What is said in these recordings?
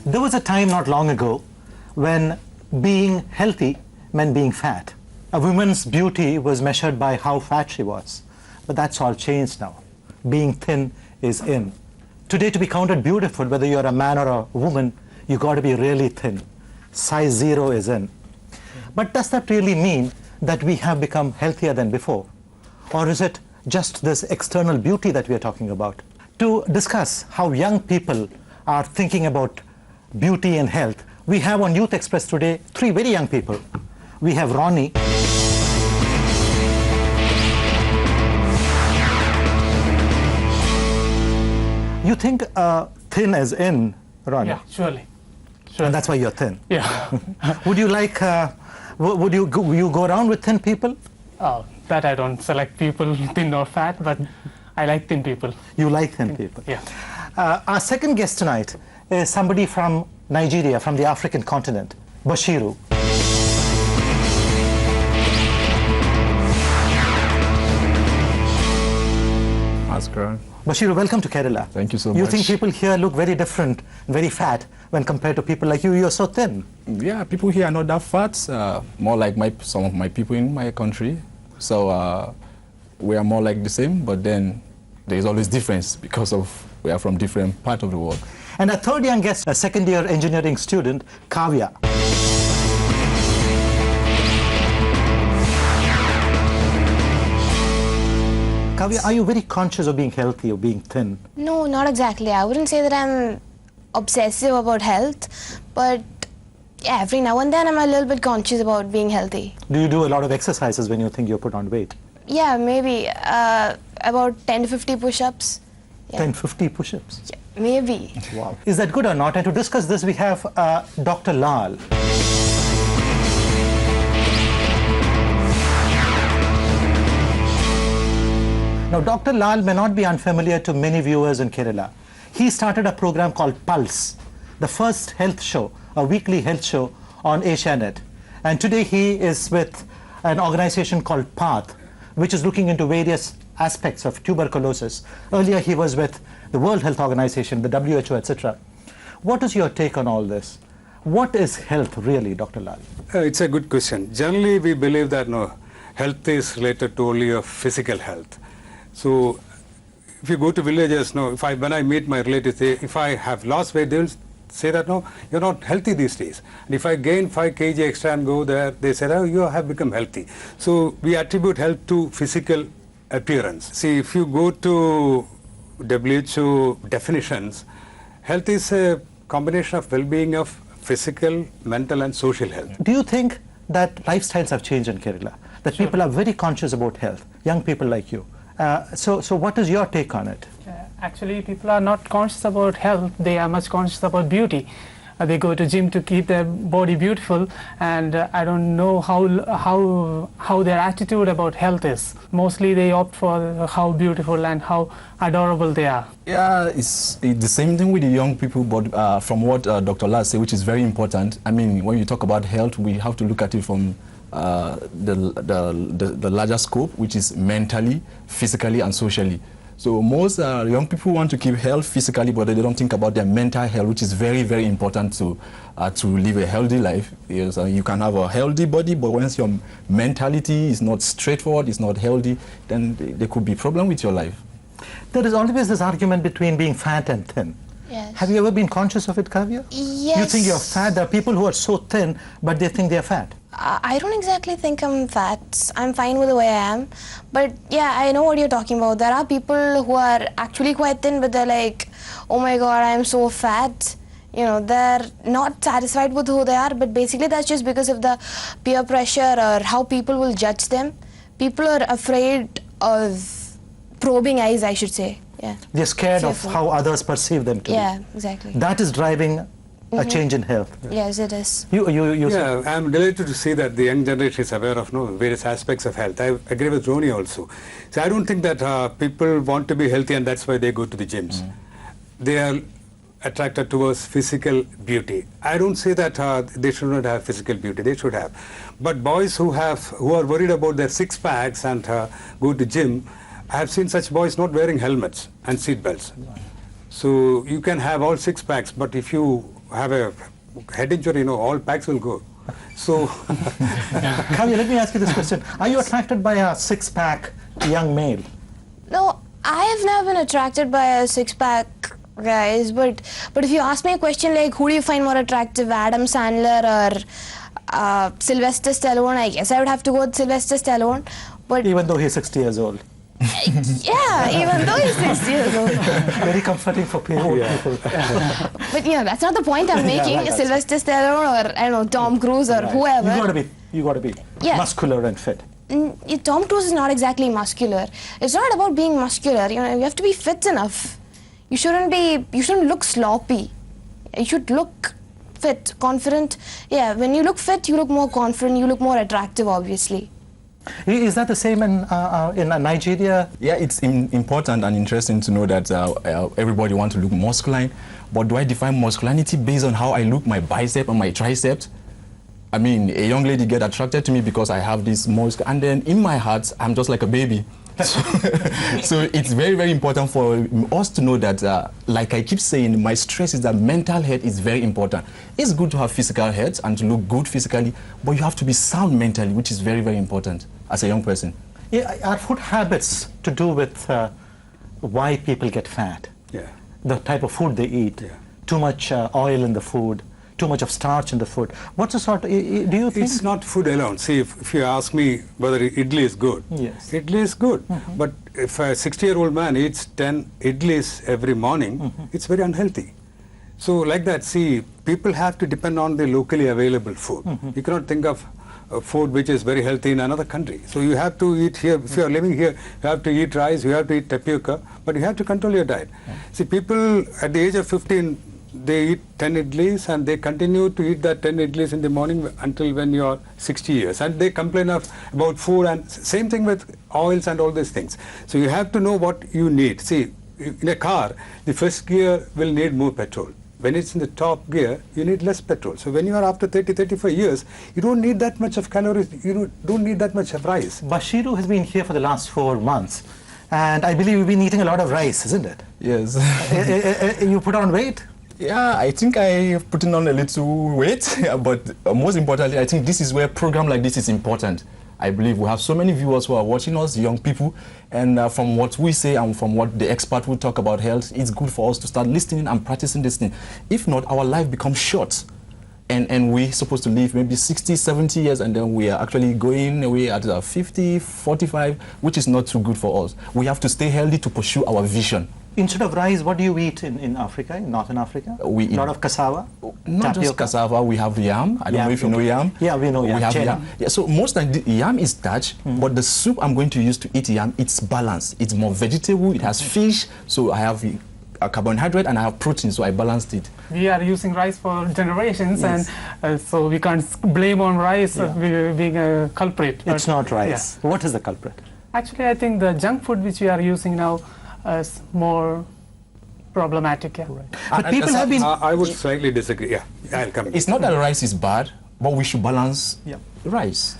There was a time not long ago when being healthy meant being fat. A woman's beauty was measured by how fat she was. But that's all changed now. Being thin is in. Today, to be counted beautiful, whether you're a man or a woman, you got to be really thin. Size 0 is in. But does that really mean that we have become healthier than before? Or is it just this external beauty that we are talking about? To discuss how young people are thinking about beauty and health, we have on Youth Express today 3 very young people. We have Ronnie. You think thin is in, Ronnie? Yeah, surely. And that's why you're thin? Yeah. Would you like, would you go around with thin people? Oh, that I don't select people thin or fat, but I like thin people. You like thin people? Yeah. Our second guest tonight is somebody from Nigeria, from the African continent, Bashiru. Namaskaram. Bashiru, welcome to Kerala. Thank you so much. You think people here look very different, very fat, when compared to people like you? You're so thin. Yeah, people here are not that fat, more like some of my people in my country. So we are more like the same, but then there is always difference because of we are from different part of the world. And our third young guest, a second-year engineering student, Kavya. Kavya, are you very conscious of being healthy or being thin? No, not exactly. I wouldn't say that I'm obsessive about health, but yeah, every now and then I'm a little bit conscious about being healthy. Do you do a lot of exercises when you think you put on weight? Yeah, maybe about 10 to 50 push-ups. Yeah. 10, 50 push-ups? Yeah, maybe. Wow. Is that good or not? And to discuss this, we have Dr. Lal. Now, Dr. Lal may not be unfamiliar to many viewers in Kerala. He started a program called Pulse, the first health show, a weekly health show on Asianet. And today he is with an organization called PATH, which is looking into various aspects of tuberculosis. Earlier he was with the World Health Organization, the WHO, etc. What is your take on all this? What is health really, Dr. Lal? It's a good question. Generally, we believe that health is related to only of physical health. So, if you go to villages, when I meet my relatives, if I have lost weight, they will say that, no, you're not healthy these days. And if I gain 5 kg extra and go there, they say, oh, you have become healthy. So, we attribute health to physical appearance. See, if you go to WHO definitions, health is a combination of well-being of physical, mental and social health. Do you think that lifestyles have changed in Kerala? That people are very conscious about health, young people like you? So what is your take on it? Actually, people are not conscious about health. They are much conscious about beauty. They go to gym to keep their body beautiful, and I don't know how their attitude about health is. Mostly they opt for how beautiful and how adorable they are. Yeah, it's the same thing with the young people, but from what Dr. Lal said, which is very important. I mean, when you talk about health, we have to look at it from the larger scope, which is mentally, physically and socially. So most young people want to keep health physically, but they don't think about their mental health, which is very, very important to live a healthy life. Yes, you can have a healthy body, but once your mentality is not straightforward, is not healthy, then there could be problem with your life. There is always this argument between being fat and thin. Yes. Have you ever been conscious of it, Kavya? Yes. You think you're fat? There are people who are so thin, but they think they're fat. I don't exactly think I'm fat. I'm fine with the way I am. But yeah, I know what you're talking about. There are people who are actually quite thin, but they're like, oh my God, I'm so fat. You know, they're not satisfied with who they are, but basically that's just because of the peer pressure or how people will judge them. People are afraid of probing eyes, I should say. Yeah. They're scared Fearful. of how others perceive them to Yeah, be. exactly. That is driving a change in health. Yes, it is. Yeah, I'm delighted to see that the young generation is aware of various aspects of health. I agree with Ronnie also. So I don't think that people want to be healthy and that's why they go to the gyms. They are attracted towards physical beauty. I don't say that they should not have physical beauty. They should have. But boys who are worried about their six packs and go to gym, I have seen such boys not wearing helmets and seat belts. So you can have all six packs, but if you have a head injury, all packs will go. So, Kavya, let me ask you this question. Are you attracted by a six-pack young male? No, I have never been attracted by a six-pack guys, but if you ask me a question like who do you find more attractive, Adam Sandler or Sylvester Stallone, I guess I would have to go with Sylvester Stallone. But Even though he's 60 years old. yeah, even though he's 60 years old. Very comforting for people. But that's not the point I'm making. right, Sylvester Stallone or I don't know, Tom Cruise or whoever. You gotta be Yeah. muscular and fit. Tom Cruise is not exactly muscular. It's not about being muscular. You have to be fit enough. You shouldn't look sloppy. You should look fit, confident. Yeah, when you look fit, you look more confident, you look more attractive, obviously. Is that the same in Nigeria? Yeah, it's important and interesting to know that everybody wants to look masculine. But do I define masculinity based on how I look, my bicep and my triceps? I mean, a young lady get attracted to me because I have this muscle, and then in my heart, I'm just like a baby. So it's very, very important for us to know that, like I keep saying, my stress is that mental health is very important. It's good to have physical health and to look good physically, but you have to be sound mentally, which is very, very important as a young person. Yeah, are food habits to do with why people get fat? yeah. The type of food they eat, Yeah. too much oil in the food, too much of starch in the food. What's the sort? Do you think? It's not food alone. See, if you ask me whether idli is good, Yes. idli is good. But if a 60-year-old man eats 10 idlis every morning, it's very unhealthy. So like that, see, people have to depend on the locally available food. You cannot think of food which is very healthy in another country. So you have to eat here. If you are living here, you have to eat rice, you have to eat tapioca, but you have to control your diet. See, people at the age of 15, they eat 10 idlis and they continue to eat that 10 idlis in the morning until when you are 60 years. And they complain about food, and same thing with oils and all these things. So you have to know what you need. See, in a car, the first gear will need more petrol. When it's in the top gear, you need less petrol. So when you are after 30, 35 years, you don't need that much of calories, you don't need that much of rice. Bashiru has been here for the last 4 months, and I believe you've been eating a lot of rice, isn't it? Yes. You put on weight? Yeah, I think I put on a little weight, but most importantly, I think this is where a program like this is important. I believe we have so many viewers who are watching us, young people, and from what we say and from what the expert will talk about health, it's good for us to start listening and practicing this thing. If not, our life becomes short. And we're supposed to live maybe 60, 70 years, and then we are actually going away at 50, 45, which is not too good for us. We have to stay healthy to pursue our vision. Instead of rice, what do you eat in Africa, in Northern Africa? We a eat lot of cassava? not just tapioca? cassava, we have yam. I don't know if you know yam. Yeah, we know yam. We have Chena. yam. Yeah, so most like the yam is starch, but the soup I'm going to use to eat yam, it's balanced. It's more vegetable, it has fish, so I have a carbohydrate and I have protein, so I balanced it. We are using rice for generations, Yes. and so we can't blame on rice being a culprit. It's but, not rice. What is the culprit? Actually, I think the junk food which we are using now is more problematic. Yeah. But people have been... I would slightly disagree. Yeah, I'll come. It's not that rice is bad, but we should balance Yeah. rice.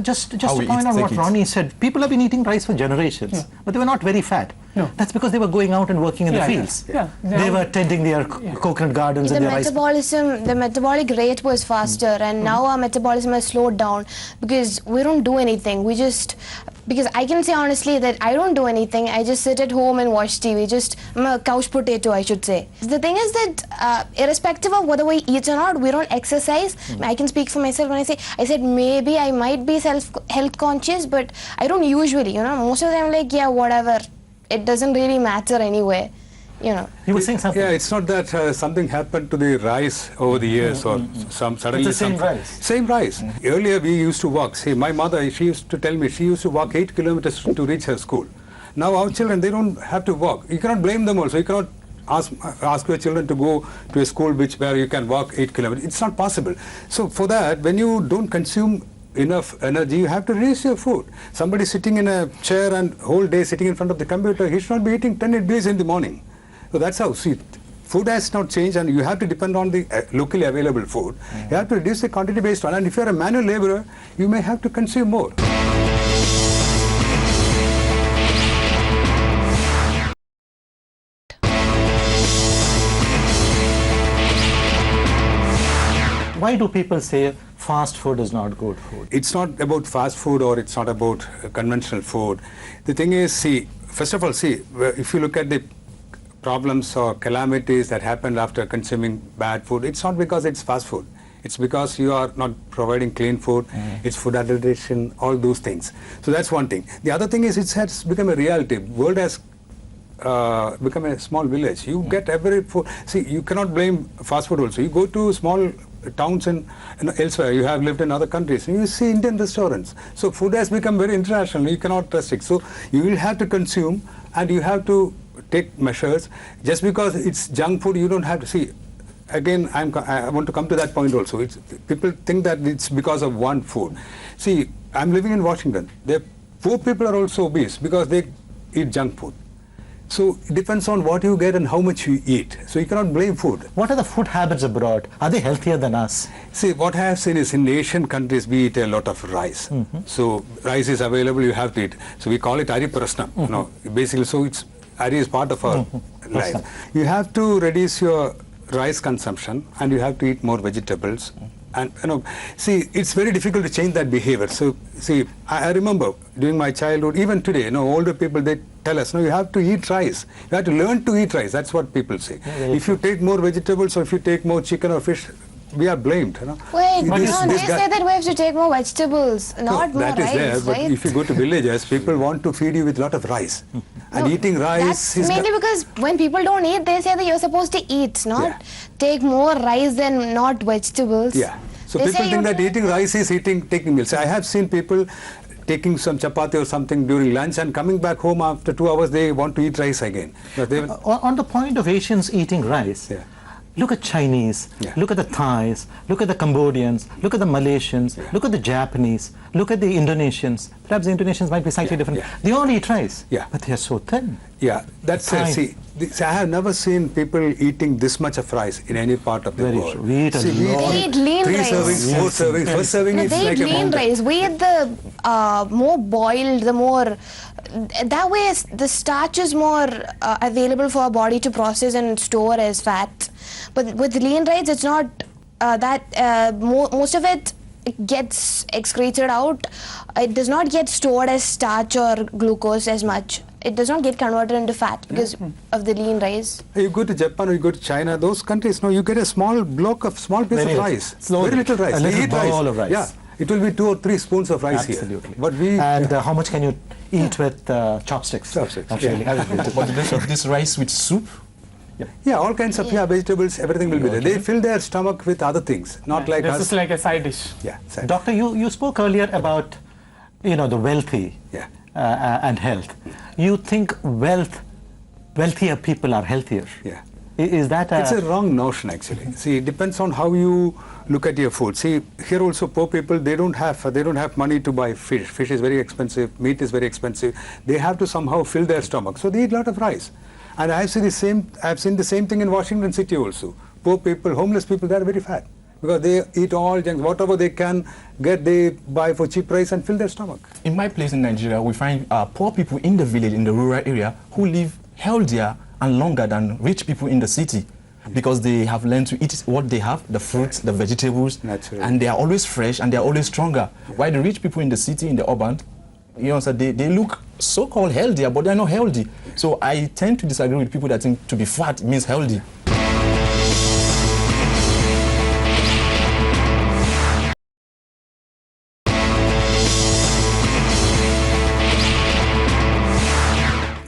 Just How to we point eat, out take what it. Ronnie said, people have been eating rice for generations, but they were not very fat. No. That's because they were going out and working in the Yeah, yeah. fields. Yeah. They were tending their coconut gardens The and their rice. the metabolic rate was faster, and now our metabolism has slowed down because we don't do anything. Because I can say honestly that I don't do anything. I just sit at home and watch TV. I'm a couch potato, I should say. The thing is that irrespective of whether we eat or not, we don't exercise. I can speak for myself when I said maybe I might be health conscious, but I don't usually, most of the time I'm like, yeah, whatever. It doesn't really matter anyway, You were saying something. Yeah, it's not that something happened to the rice over the years or suddenly It's the same some- rice. Same rice. Earlier we used to walk. See, my mother, she used to tell me she used to walk 8 kilometers to reach her school. Now our children, they don't have to walk. You cannot blame them also. You cannot ask your children to go to a school where you can walk 8 kilometers. It's not possible. So for that, when you don't consume enough energy, you have to reduce your food. Somebody sitting in a chair and whole day sitting in front of the computer, he should not be eating 10 idlis in the morning. So that's how, see, food has not changed, and you have to depend on the locally available food. You have to reduce the quantity based on, and if you're a manual laborer, you may have to consume more. why do people say fast food is not good food? It's not about fast food or it's not about conventional food. The thing is, see, first of all, see, if you look at the problems or calamities that happened after consuming bad food, it's not because it's fast food. It's because you are not providing clean food, it's food adulteration, all those things. So that's one thing. The other thing is it has become a reality. World has become a small village. You get every food. See, you cannot blame fast food also. You go to small towns and elsewhere, you have lived in other countries, and you see Indian restaurants. So food has become very international. You cannot restrict. So you will have to consume and you have to take measures. Just because it's junk food, you don't have to see. Again, I want to come to that point also. People think that it's because of one food. See, I'm living in Washington. Poor people are also obese because they eat junk food. So it depends on what you get and how much you eat. So you cannot blame food. What are the food habits abroad? Are they healthier than us? See, what I have seen is in Asian countries we eat a lot of rice. So rice is available, you have to eat. So we call it Ari Prasnam. No, basically, so it's Ari is part of our life. You have to reduce your rice consumption and you have to eat more vegetables. And see, it's very difficult to change that behavior. So see, I remember during my childhood, even today, older people, they tell us, you have to eat rice. You have to learn to eat rice. That's what people say. If you take more vegetables or if you take more chicken or fish, we are blamed. Wait, they say that we have to take more vegetables, not more rice. That is there, right? but if you go to villages, people want to feed you with a lot of rice. And eating rice is mainly because when people don't eat, they say that you're supposed to eat, not take more rice than not vegetables. Yeah. So people think that eating rice is taking meals. I have seen people taking some chapati or something during lunch and coming back home after 2 hours, they want to eat rice again. On the point of Asians eating rice, look at Chinese, look at the Thais, look at the Cambodians, look at the Malaysians, look at the Japanese, look at the Indonesians. Perhaps the Indonesians might be slightly different. They all eat rice, but they are so thin. Yeah, that's it. See, I have never seen people eating this much of rice in any part of the world. True. We eat they eat lean rice. 3 servings, 4 servings. First serving is like a mountain. They eat lean rice. We eat the more boiled, the more... That way the starch is more available for our body to process and store as fat. But with lean rice, it's not most of it gets excreted out. It does not get stored as starch or glucose as much. It does not get converted into fat because of the lean rice. You go to Japan or you go to China, those countries, you get a small piece of rice. Very little rice. A little bowl of rice. Yeah, it will be 2 or 3 spoons of rice here. But how much can you eat with chopsticks? Chopsticks. But this rice with soup? Yeah, all kinds of vegetables, everything will be there. They fill their stomach with other things, not like us. This is like a side dish. Yeah. Doctor, you spoke earlier about, the wealthy and health. You think wealthier people are healthier? Yeah. Is that It's a wrong notion, actually. See, it depends on how you look at your food. See, here also poor people, they don't have money to buy fish. Fish is very expensive. Meat is very expensive. They have to somehow fill their stomach. So they eat a lot of rice. And I've seen the same thing in Washington City also. Poor people, homeless people, they are very fat because they eat all junk. Whatever they can get, they buy for cheap price and fill their stomach. In my place in Nigeria, we find poor people in the village, in the rural area, who live healthier and longer than rich people in the city because they have learned to eat what they have, the fruits, the vegetables, and they are always fresh and they are always stronger. While the rich people in the city, in the urban, so they look so-called healthier, but they're not healthy. So I tend to disagree with people that think to be fat means healthy.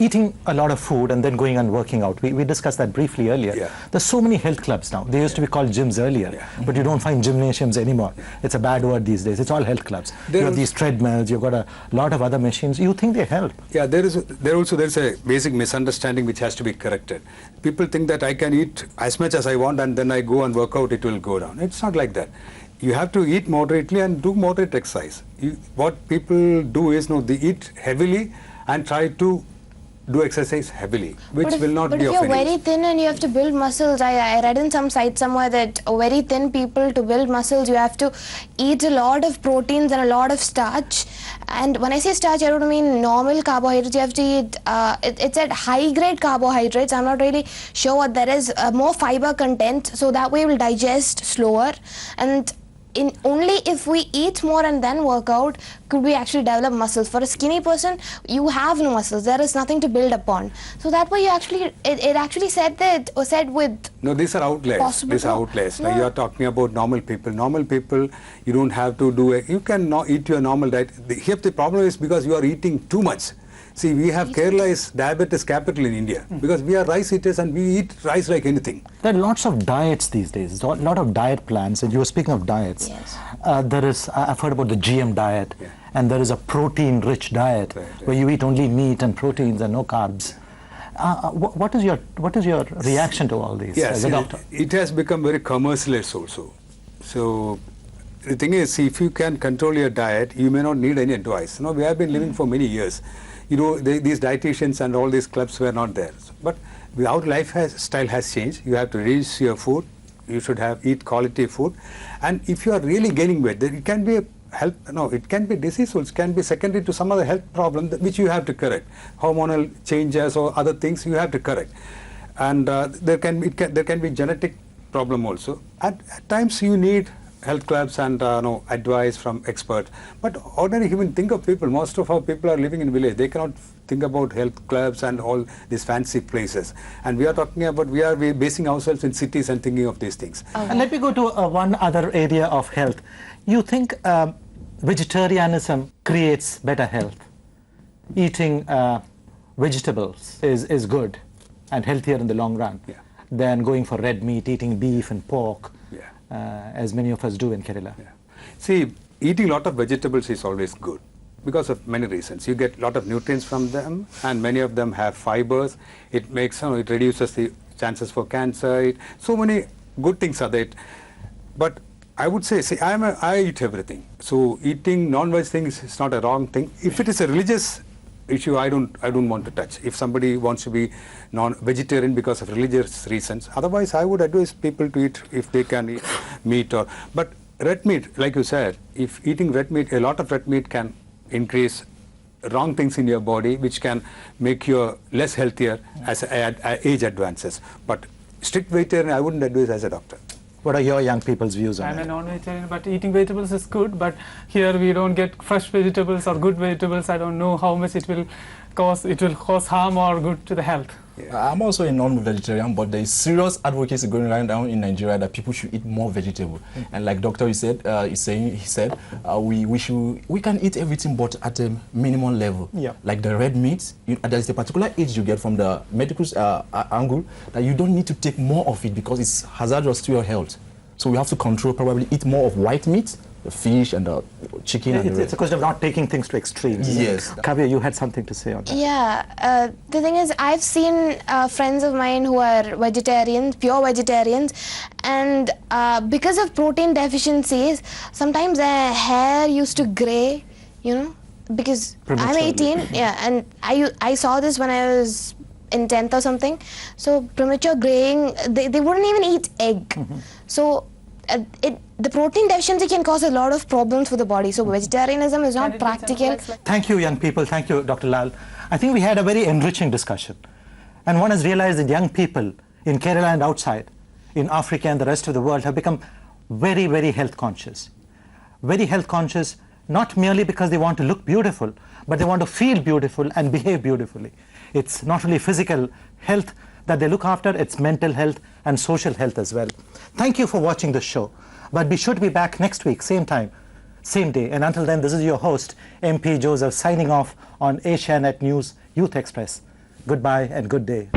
Eating a lot of food and then going and working out. We discussed that briefly earlier. There's so many health clubs now. They used to be called gyms earlier, but you don't find gymnasiums anymore. It's a bad word these days. It's all health clubs. You have these treadmills, you've got a lot of other machines. You think they help? Yeah, there's a basic misunderstanding which has to be corrected. People think that I can eat as much as I want and then I go and work out, it will go down. It's not like that. You have to eat moderately and do moderate exercise. What people do is, they eat heavily and try to do exercise heavily, which but will not but be if of you're any very use. thin and you have to build muscles, I read in some site somewhere that very thin people, to build muscles, you have to eat a lot of proteins and a lot of starch. And when I say starch, I don't mean normal carbohydrates. You have to eat, it's at high grade carbohydrates. I'm not really sure what that is. More fiber content, so that way we'll digest slower. And only if we eat more and then work out could we actually develop muscles. For a skinny person, you have no muscles. There is nothing to build upon. So that way you actually, it actually said that, or said with... No, these are outliers. These are outliers. Now you are talking about normal people. Normal people, you don't have to do you can eat your normal diet. Here the problem is because you are eating too much. See, we have Kerala is diabetes capital in India because we are rice eaters and we eat rice like anything. There are lots of diets these days, a lot of diet plans, and you were speaking of diets. Yes. There is, I've heard about the GM diet, and there is a protein-rich diet where you eat only meat and proteins and no carbs. What is your reaction to all these Yes, as a doctor? it has become very commercialized also. So the thing is, see, if you can control your diet, you may not need any advice. We have been living for many years. These dietitians and all these clubs were not there. But our lifestyle has changed. You have to reduce your food. You should eat quality food. And if you are really gaining weight, then it can be it can be disease, or it can be secondary to some other health problem which you have to correct. Hormonal changes or other things you have to correct. And there can be genetic problem also. At times you need health clubs and advice from experts. But ordinary human, think of people, most of our people are living in village. They cannot think about health clubs and all these fancy places. And we are talking about, we are basing ourselves in cities and thinking of these things. Okay. And let me go to one other area of health. You think vegetarianism creates better health? Eating vegetables is good and healthier in the long run than going for red meat, eating beef and pork, as many of us do in Kerala. See, eating a lot of vegetables is always good because of many reasons. You get a lot of nutrients from them, and many of them have fibers. It makes, it reduces the chances for cancer. So many good things are there. But I would say, see, I eat everything. So eating non-veg things is not a wrong thing. If it is a religious issue, I don't want to touch. If somebody wants to be non-vegetarian because of religious reasons, otherwise I would advise people to eat if they can eat meat but red meat, like you said, if eating red meat, a lot of red meat can increase wrong things in your body, which can make you less healthier as age advances. But strict vegetarian, I wouldn't advise as a doctor. What are your young people's views on I'm it? a non-vegetarian, but eating vegetables is good. But here we don't get fresh vegetables or good vegetables. I don't know how much it will cause harm or good to the health. I'm also a non-vegetarian, but there is serious advocacy going around now in Nigeria that people should eat more vegetable. And like Doctor he said, we can eat everything, but at a minimum level. Like the red meat, there is a particular age you get from the medical angle that you don't need to take more of it because it's hazardous to your health. So we have to control, probably eat more of white meat, the fish and the chicken. It's a question of not taking things to extremes. Yes. Kavya, you had something to say on that. Yeah, the thing is, I've seen friends of mine who are vegetarians, pure vegetarians, and because of protein deficiencies, sometimes their hair used to gray, because I'm 18, and I saw this when I was in 10th or something. So premature graying, they wouldn't even eat egg. So the protein deficiency can cause a lot of problems for the body. So vegetarianism is not practical. Thank you, young people. Thank you, Dr. Lal. I think we had a very enriching discussion. And one has realized that young people in Kerala and outside, in Africa and the rest of the world, have become very, very health conscious. Very health conscious, not merely because they want to look beautiful, but they want to feel beautiful and behave beautifully. It's not only physical health that they look after, it's mental health and social health as well. Thank you for watching this show. But be sure to be back next week, same time, same day. And until then, this is your host, MP Joseph, signing off on Asianet News Youth Express. Goodbye and good day.